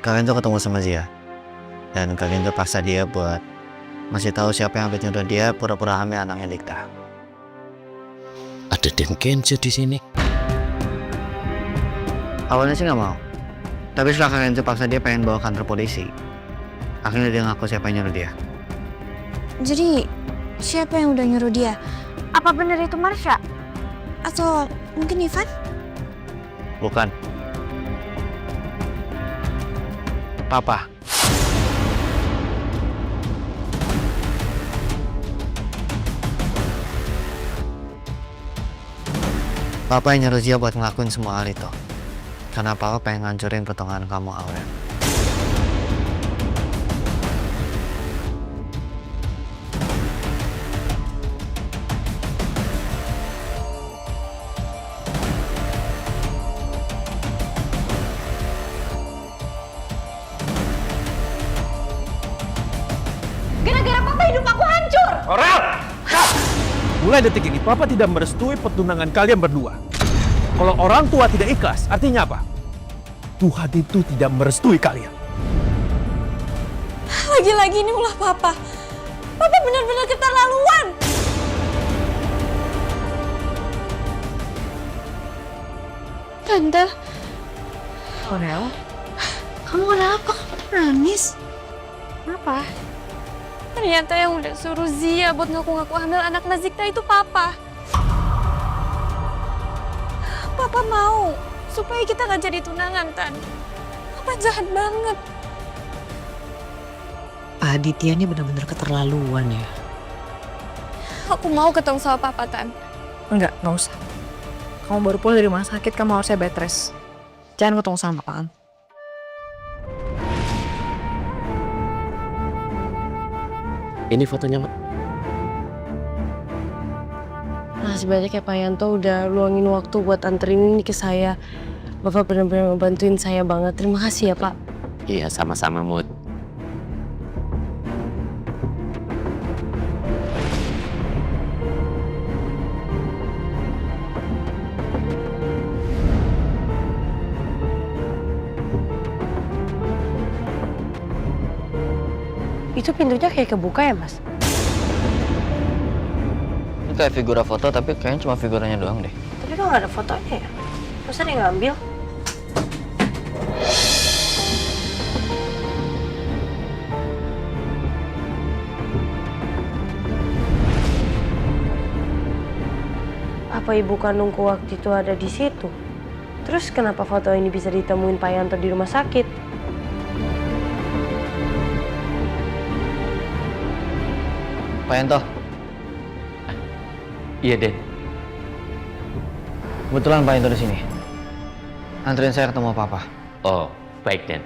kalian tuh ketemu sama Zia dan kalian tuh paksa dia buat masih tahu siapa yang habis nyuruh dia pura-pura hamil anaknya Dikta. Ada Den Kenzo di sini. Awalnya sih nggak mau, tapi setelah kalian tuh paksa dia pengen bawa kantor polisi, akhirnya dia ngaku siapa yang nyuruh dia. Jadi siapa yang udah nyuruh dia? Apa bener itu Marsha? Atau mungkin Ivan? Bukan. Papa. Papa yang nyuruh Zia buat ngelakuin semua hal itu. Karena Papa pengen ngancurin pertunangan kamu, Aurel. Gara-gara papa hidup aku hancur. Aurel! Mulai detik ini, Papa tidak merestui pertunangan kalian berdua. Kalau orang tua tidak ikhlas, artinya apa? Tuhan itu tidak merestui kalian. Lagi-lagi ini ulah papa. Papa benar-benar keterlaluan. Tante. Aurel, kamu kenapa? Kamu nangis? Kenapa? Ternyata yang udah suruh Zia buat ngaku-ngaku hamil anak Nazikta itu papa. Papa mau supaya kita gak jadi tunangan, Tan. Papa jahat banget. Pak Aditya ini benar-benar keterlaluan ya. Aku mau ketemu sama papa, Tan. Enggak usah. Kamu baru pulang dari rumah sakit, kamu harusnya bed rest. Jangan ketemu sama Pak. Ini fotonya, Mak. Makasih banyak ya Pak Yanto udah luangin waktu buat anterin ini ke saya. Bapak benar-benar membantuin saya banget. Terima kasih ya Pak. Iya, sama-sama, Mut. Itu pintunya kayak kebuka ya Mas? Ini kayak figura foto tapi kayaknya cuma figuranya doang deh. Tapi kok nggak ada fotonya ya? Masa dia ngambil? Apa ibu kandungku waktu itu ada di situ? Terus kenapa foto ini bisa ditemuin Pak Yanto di rumah sakit? Pak Yanto, Iya, Den. kebetulan Pak Yanto di sini. Anterin saya ketemu Papa. Oh, baik, Den.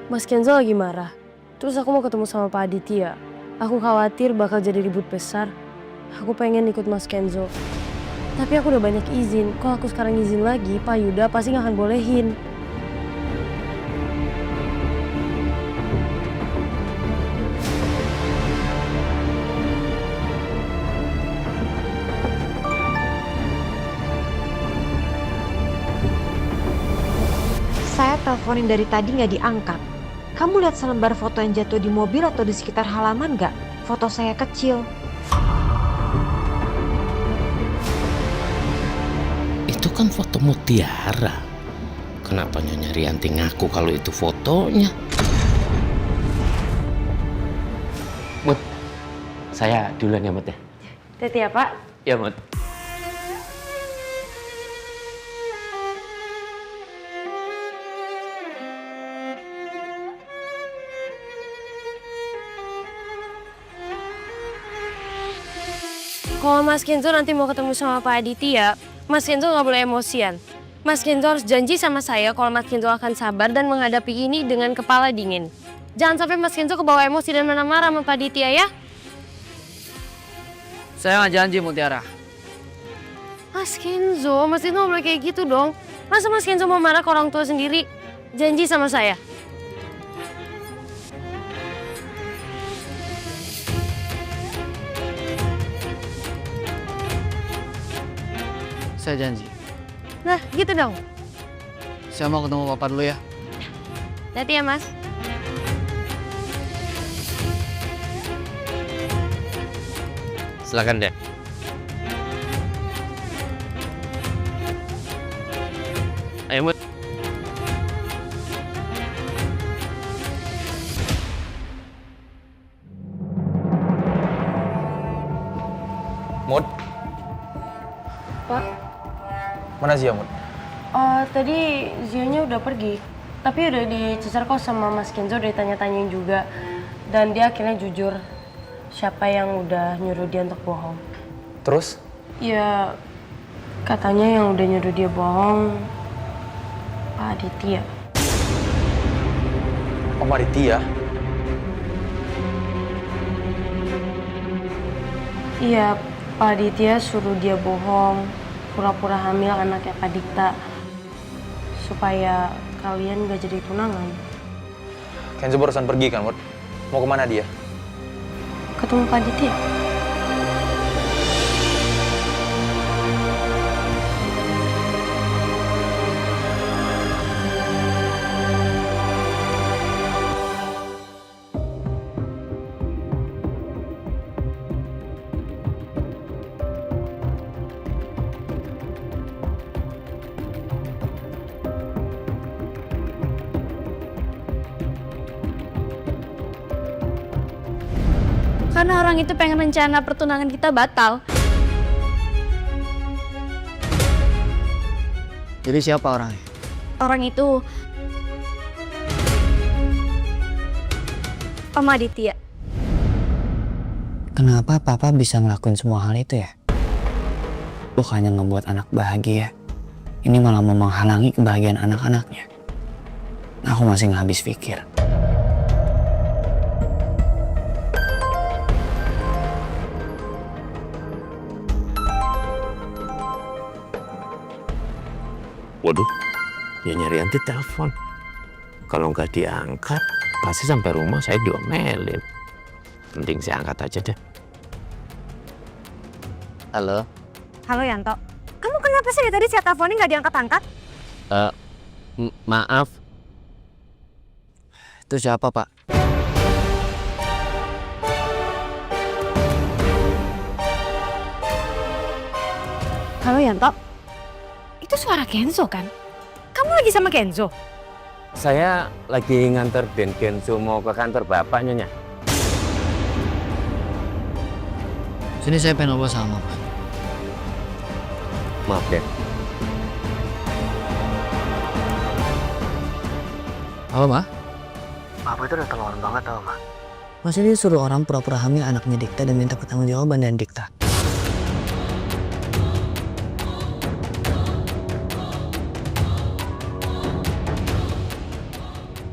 Mas Kenzo lagi marah. Terus aku mau ketemu sama Pak Aditya. Aku khawatir bakal jadi ribut besar. Aku pengen ikut Mas Kenzo. Tapi aku udah banyak izin. Kalau aku sekarang izin lagi, Pak Yuda pasti gak akan bolehin. Saya teleponin dari tadi nggak diangkat. Kamu lihat selembar foto yang jatuh di mobil atau di sekitar halaman nggak? Foto saya kecil. Itu kan foto Mutiara. Kenapa Nyonya Rianti ngaku kalau itu fotonya? Mut, saya duluan ya, Mut ya. Hati ya Pak. Ya, Mut. Kalau Mas Kenzo nanti mau ketemu sama Pak Aditya, Mas Kenzo nggak boleh emosian. Mas Kenzo harus janji sama saya kalau Mas Kenzo akan sabar dan menghadapi ini dengan kepala dingin. Jangan sampai Mas Kenzo kebawa emosi dan marah-marah sama Pak Aditya ya. Saya nggak janji, Mutiara. Mas Kenzo nggak boleh kayak gitu dong. Masa Mas Kenzo mau marah ke orang tua sendiri? Janji sama saya. Saya janji. Nah, gitu dong. Saya mau ketemu Papa dulu ya. Hati ya, Mas. Silakan deh. Ayo Mut. Mut. Pak. Mana Zia, Mut? Tadi Zianya udah pergi. Tapi udah dicecer kok sama Mas Kenzo, udah ditanya-tanyain juga. Dan dia akhirnya jujur siapa yang udah nyuruh dia untuk bohong. Terus? Ya, katanya yang udah nyuruh dia bohong Pak Aditya. Om Aditya? Iya, Pak Aditya suruh dia bohong, pura-pura hamil anaknya Kak Dikta, supaya kalian gak jadi tunangan. Kenzo barusan pergi kan, Mut? Mau kemana dia? Ketemu Pak Aditya. Karena orang itu pengen rencana pertunangan kita batal. Jadi siapa orangnya? Orang itu Om Aditya. Kenapa Papa bisa ngelakuin semua hal itu ya? Bukannya ngebuat anak bahagia, ini malah mau menghalangi kebahagiaan anak-anaknya. Aku masih nggak habis pikir. Waduh, dia Rianti telepon. Kalau nggak diangkat, pasti sampai rumah saya diomelin. Mending saya angkat aja deh. Halo? Halo Yanto. Kamu kenapa sih dari tadi saya teleponin nggak diangkat-angkat? Maaf, Itu siapa, Pak? Halo Yanto. Itu suara Kenzo kan? Kamu lagi sama Kenzo? saya lagi nganter Den Kenzo mau ke kantor bapak Nyonya. Sini saya pengen ngobrol sama Pak. Maaf Den. Halo, Ma? Papa itu udah terlalu banget tau, Ma. Masih dia suruh orang pura-pura hamil anaknya Dikta dan minta pertanggungjawaban dari Dikta.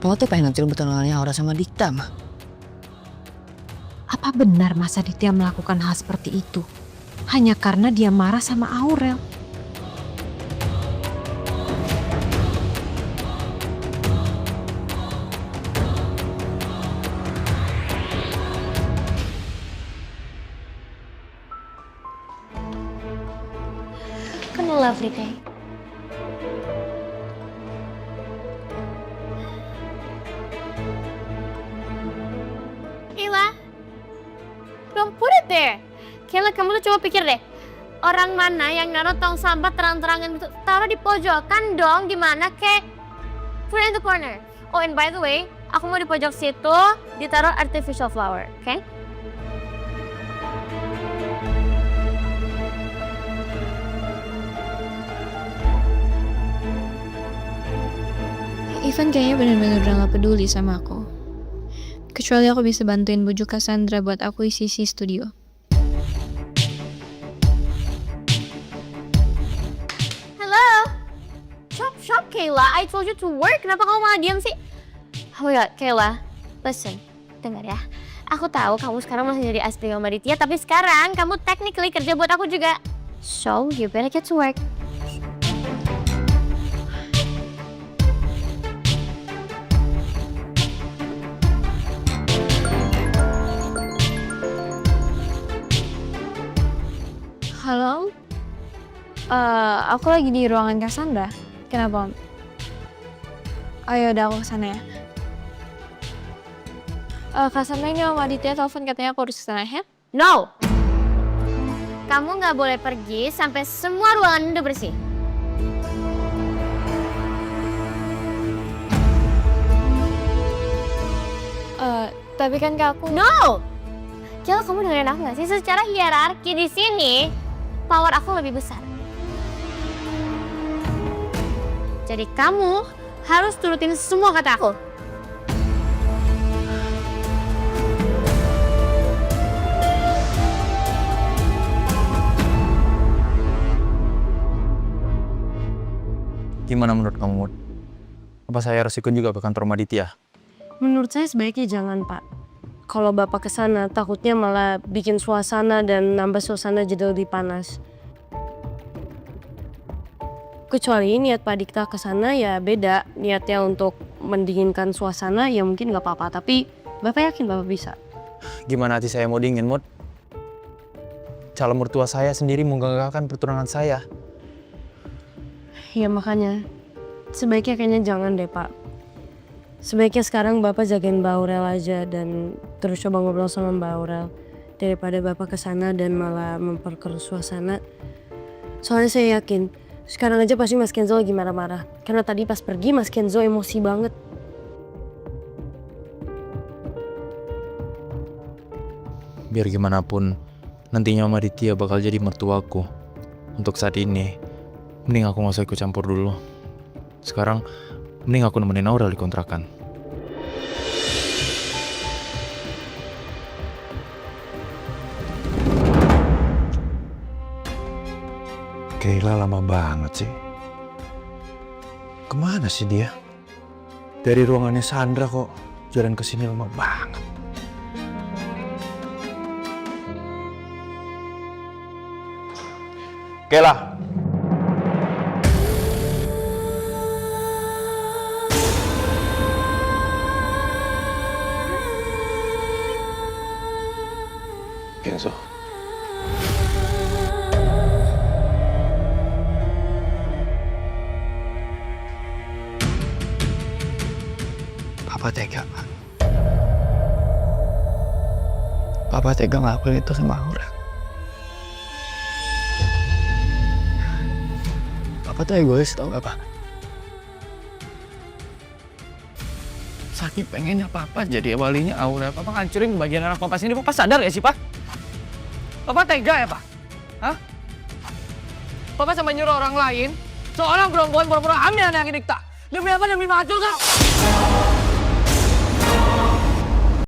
Papa tuh pengen ngancur pertunangannya Aura sama Dikta, Ma. Apa benar Mas Aditya melakukan hal seperti itu? Hanya karena dia marah sama Aurel. Kan a lovely day. Kayla, don't put it there. Kayla, kamu tuh coba pikir deh. Orang mana yang naruh tong sampah terang-terangan gitu? Taruh di pojokan dong, di mana kek? Put it in the corner. Oh, and by the way, aku mau di pojok situ ditaruh artificial flower, oke? Ivan kayaknya bener-bener udah gak peduli sama aku. Kecuali aku bisa bantuin bujuk Cassandra buat aku isi studio. Hello? Shop, Kayla. I told you to work. Kenapa kamu malah diam sih? Oh my god, Kayla. Listen, dengar ya. Aku tahu kamu sekarang masih jadi asli sama Aditya, tapi sekarang kamu technically kerja buat aku juga. So, you better get to work. Halo? Aku lagi di ruangan Cassandra. Kenapa, Om? Oh ya udah, aku kesana ya. Cassandra, ini Om Aditya telepon, katanya aku harus kesana ya. No! Kamu nggak boleh pergi sampai semua ruangan udah bersih. Tapi kan Kak, aku... No! Kira kamu dengerin aku nggak sih? Secara hierarki di sini, power aku lebih besar. Jadi kamu harus turutin semua kata aku. Gimana menurut kamu, Mut? Apa saya harus ikut juga ke kantor Maditya? Menurut saya sebaiknya jangan, Pak. Kalau Bapak ke sana, takutnya malah bikin suasana dan nambah suasana jadi lebih panas. Kecuali niat Pak Dikta ke sana ya beda. Niatnya untuk mendinginkan suasana ya mungkin nggak apa-apa. Tapi Bapak yakin Bapak bisa? Gimana hati saya mau dingin, Mut? Calon mertua saya sendiri menggagalkan pertunangan saya. Ya makanya, sebaiknya kayaknya jangan deh, Pak. Sebaiknya sekarang Bapak jagain Mbak Aurel aja dan terus coba ngobrol sama Mbak Aurel. Daripada Bapak kesana dan malah memperkeruh suasana. Soalnya saya yakin, sekarang aja pasti Mas Kenzo lagi marah-marah. Karena tadi pas pergi Mas Kenzo emosi banget. Biar gimana pun, nantinya Om Aditya bakal jadi mertuaku. Untuk saat ini, mending aku gak usah ikut campur dulu. Sekarang, mending aku nemenin Aurel di kontrakan. Kayla lama banget sih. Kemana sih dia? Dari ruangannya Sandra kok jalan ke sini lama banget. Kayla. Kenzo. Papa tega, Pak. Papa tega ngelakuin itu sama Aurel. Papa tuh egois, tau gak, Pak? Saking pengennya Papa jadi walinya Aurel. Papa ngancurin bagian anak Papa sini. Papa sadar gak sih, Pak? Papa tega ya, Pak? Hah? Papa sampai nyuruh orang lain, seorang perempuan pura-pura hamil anak Dikta. Demi apa? Demi maju, Kak?